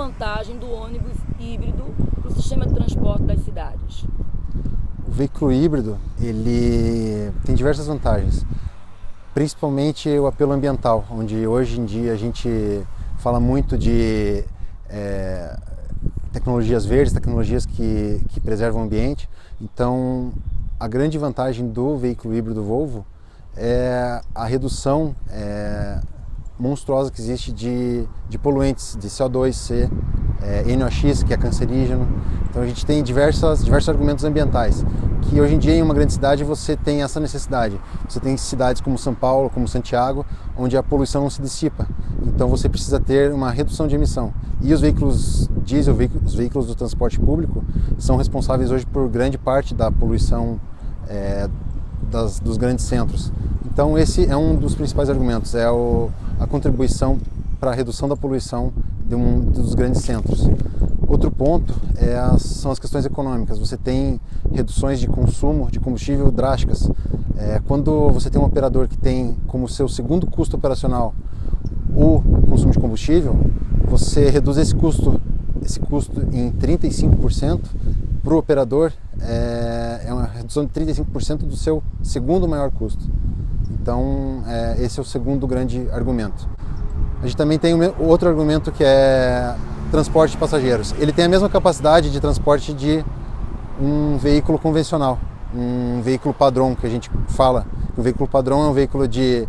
vantagem do ônibus híbrido para o sistema de transporte das cidades? O veículo híbrido, ele tem diversas vantagens, principalmente o apelo ambiental, onde hoje em dia a gente fala muito de tecnologias verdes, tecnologias que preservam o ambiente. Então, a grande vantagem do veículo híbrido Volvo é a redução monstruosa que existe de poluentes, de CO2, NOx, que é cancerígeno. Então a gente tem diversos argumentos ambientais, que hoje em dia em uma grande cidade você tem essa necessidade. Você tem cidades como São Paulo, como Santiago, onde a poluição não se dissipa. Então você precisa ter uma redução de emissão. E os veículos diesel, os veículos do transporte público, são responsáveis hoje por grande parte da poluição dos grandes centros. Então esse é um dos principais argumentos, a contribuição para a redução da poluição dos grandes centros. Outro ponto são as questões econômicas. Você tem reduções de consumo de combustível drásticas. Quando você tem um operador que tem como seu segundo custo operacional o consumo de combustível, você reduz esse custo em 35%. Para o operador, é uma redução de 35% do seu segundo maior custo. Então, esse é o segundo grande argumento. A gente também tem outro argumento que é transporte de passageiros. Ele tem a mesma capacidade de transporte de um veículo convencional, um veículo padrão, que a gente fala. O veículo padrão é um veículo de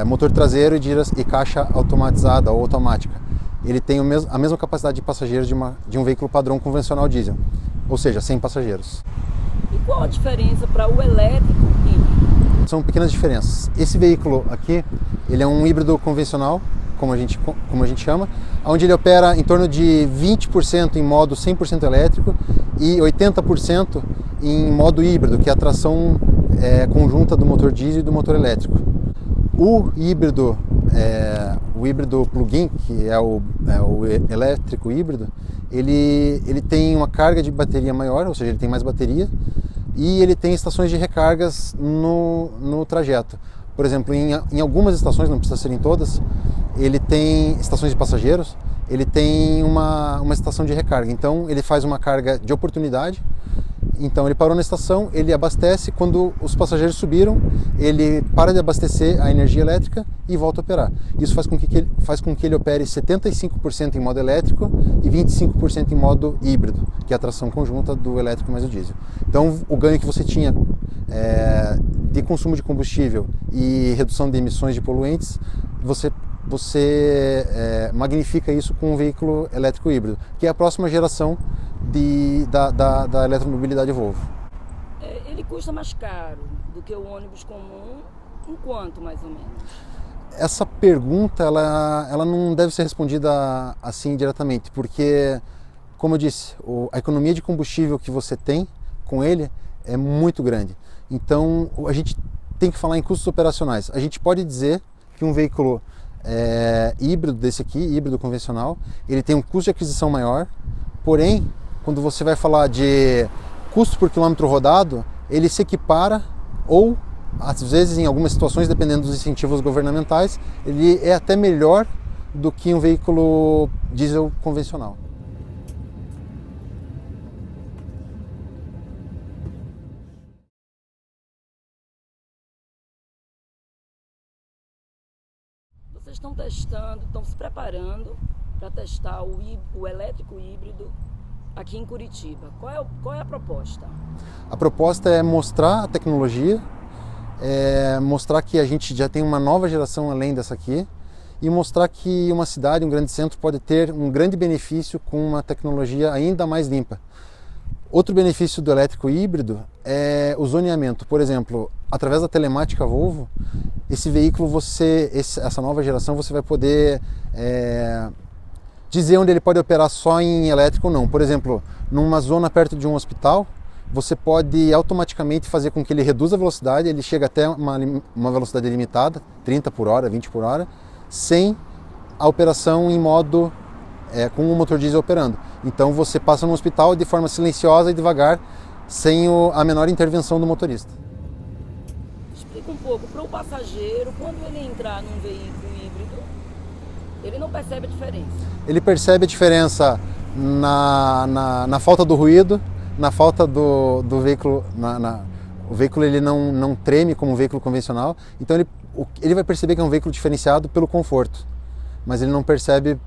motor traseiro e caixa automatizada ou automática. Ele tem a mesma capacidade de passageiros de um veículo padrão convencional diesel, ou seja, 100 passageiros. E qual a diferença para o elétrico híbrido? São pequenas diferenças. Esse veículo aqui, ele é um híbrido convencional, como a gente chama, onde ele opera em torno de 20% em modo 100% elétrico e 80% em modo híbrido, que é a tração conjunta do motor diesel e do motor elétrico. O híbrido plug-in, que é o elétrico híbrido, ele tem uma carga de bateria maior, ou seja, ele tem mais bateria, e ele tem estações de recargas no trajeto. Por exemplo, em algumas estações, não precisa ser em todas, ele tem estações de passageiros, ele tem uma estação de recarga. Então ele faz uma carga de oportunidade. Então ele parou na estação, ele abastece, quando os passageiros subiram, ele para de abastecer a energia elétrica e volta a operar. Isso faz com que ele opere 75% em modo elétrico e 25% em modo híbrido, que é a tração conjunta do elétrico mais o diesel. Então o ganho que você tinha de consumo de combustível e redução de emissões de poluentes, você magnifica isso com um veículo elétrico híbrido, que é a próxima geração da eletromobilidade Volvo. Ele custa mais caro do que o ônibus comum, em quanto mais ou menos? Essa pergunta ela não deve ser respondida assim diretamente, porque, como eu disse, a economia de combustível que você tem com ele é muito grande. Então a gente tem que falar em custos operacionais. A gente pode dizer que um veículo híbrido desse aqui, híbrido convencional, ele tem um custo de aquisição maior, porém, quando você vai falar de custo por quilômetro rodado, ele se equipara ou, às vezes, em algumas situações, dependendo dos incentivos governamentais, ele é até melhor do que um veículo diesel convencional. Vocês estão se preparando para testar o elétrico híbrido aqui em Curitiba. Qual é a proposta? A proposta é mostrar a tecnologia, mostrar que a gente já tem uma nova geração além dessa aqui e mostrar que uma cidade, um grande centro, pode ter um grande benefício com uma tecnologia ainda mais limpa. Outro benefício do elétrico híbrido é o zoneamento. Por exemplo, através da telemática Volvo, esse veículo, essa nova geração, você vai poder dizer onde ele pode operar só em elétrico ou não. Por exemplo, numa zona perto de um hospital, você pode automaticamente fazer com que ele reduza a velocidade, ele chega até uma velocidade limitada, 30 por hora, 20 por hora, sem a operação em modo com o motor diesel operando. Então você passa no hospital de forma silenciosa e devagar, sem a menor intervenção do motorista. Explica um pouco para o passageiro, quando ele entrar num veículo híbrido, Ele não percebe a diferença. Ele percebe a diferença na falta do ruído, na falta do veículo, o veículo ele não treme como um veículo convencional, então ele vai perceber que é um veículo diferenciado pelo conforto, mas ele não percebe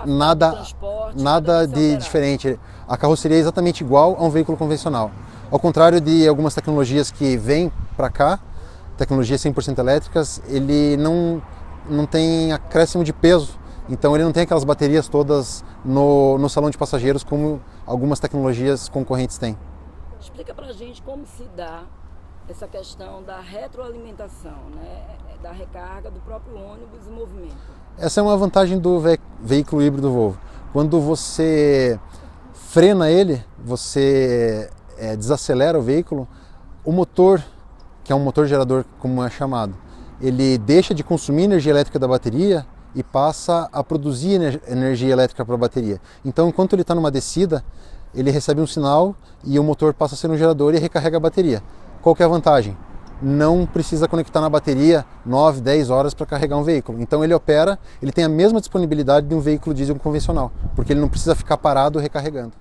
nada de diferente. A carroceria é exatamente igual a um veículo convencional. Ao contrário de algumas tecnologias que vêm para cá, tecnologias 100% elétricas, ele não tem acréscimo de peso, então ele não tem aquelas baterias todas no salão de passageiros como algumas tecnologias concorrentes têm. Explica pra gente como se dá essa questão da retroalimentação, né? Da recarga do próprio ônibus em movimento. Essa é uma vantagem do veículo híbrido Volvo. Quando você frena ele, você desacelera o veículo, o motor, que é um motor gerador como é chamado, ele deixa de consumir energia elétrica da bateria e passa a produzir energia elétrica para a bateria. Então, enquanto ele está numa descida, ele recebe um sinal e o motor passa a ser um gerador e recarrega a bateria. Qual que é a vantagem? Não precisa conectar na bateria 9, 10 horas para carregar um veículo. Então ele opera, ele tem a mesma disponibilidade de um veículo diesel convencional, porque ele não precisa ficar parado recarregando.